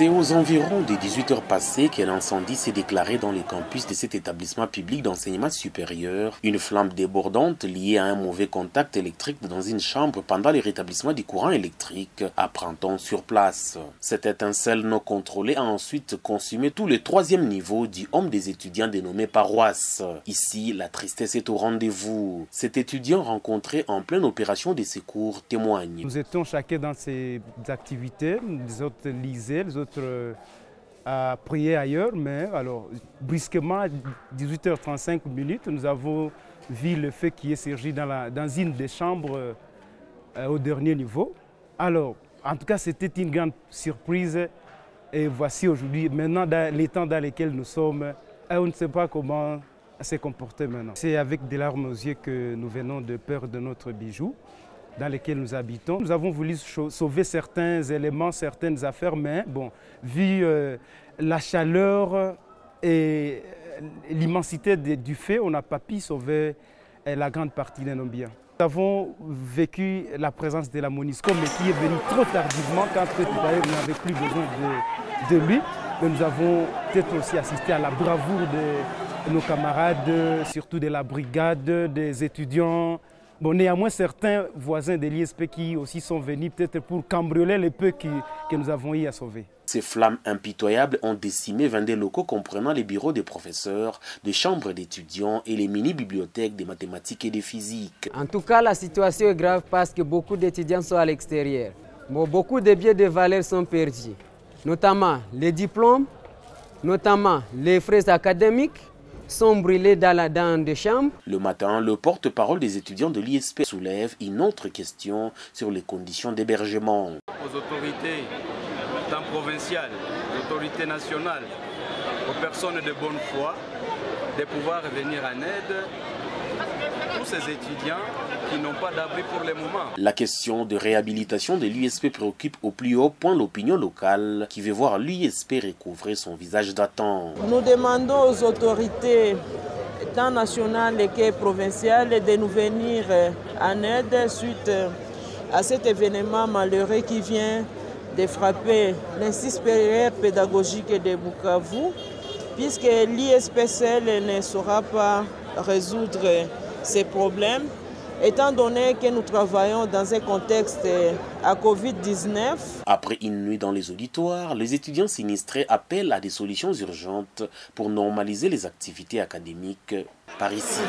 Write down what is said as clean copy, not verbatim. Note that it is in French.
C'est aux environs des 18 heures passées qu'un incendie s'est déclaré dans le campus de cet établissement public d'enseignement supérieur. Une flamme débordante liée à un mauvais contact électrique dans une chambre pendant le rétablissement du courant électrique, apprend-on sur place. Cette étincelle non contrôlée a ensuite consumé tout le troisième niveau du home des étudiants dénommé Paroisse. Ici, la tristesse est au rendez-vous. Cet étudiant rencontré en pleine opération de secours témoigne. Nous étions chacun dans ses activités, les autres lisaient, les autres à prier ailleurs, mais alors brusquement à 18h35 nous avons vu le feu qui est surgi dans une des chambres au dernier niveau. Alors, en tout cas, c'était une grande surprise et voici aujourd'hui, maintenant dans les temps dans lesquels nous sommes, on ne sait pas comment se comporter maintenant. C'est avec des larmes aux yeux que nous venons de perdre notre bijou dans lesquels nous habitons. Nous avons voulu sauver certains éléments, certaines affaires, mais bon, vu la chaleur et l'immensité du feu, on n'a pas pu sauver la grande partie de nos biens. Nous avons vécu la présence de la MONUSCO, mais qui est venue trop tardivement quand on n'avait plus besoin de lui. Mais nous avons peut-être aussi assisté à la bravoure de nos camarades, surtout de la brigade, des étudiants. Bon, néanmoins, certains voisins de l'ISP qui aussi sont venus peut-être pour cambrioler le peu que nous avons eu à sauver. Ces flammes impitoyables ont décimé 22 locaux comprenant les bureaux des professeurs, des chambres d'étudiants et les mini-bibliothèques de mathématiques et de physique. En tout cas, la situation est grave parce que beaucoup d'étudiants sont à l'extérieur. Bon, beaucoup de biens de valeur sont perdus, notamment les diplômes, notamment les frais académiques, sont brûlés dans des chambres. Le matin, le porte-parole des étudiants de l'ISP soulève une autre question sur les conditions d'hébergement. Aux autorités, tant provinciales, aux autorités nationales, aux personnes de bonne foi, de pouvoir venir en aide tous ces étudiants qui n'ont pas d'abri pour le moment. La question de réhabilitation de l'ISP préoccupe au plus haut point l'opinion locale qui veut voir l'ISP recouvrer son visage datant. Nous demandons aux autorités tant nationales que provinciales de nous venir en aide suite à cet événement malheureux qui vient de frapper l'Institut supérieur pédagogique de Bukavu, puisque l'ISPCL ne saura pas résoudre ces problèmes, étant donné que nous travaillons dans un contexte à Covid-19. Après une nuit dans les auditoires, les étudiants sinistrés appellent à des solutions urgentes pour normaliser les activités académiques par ici.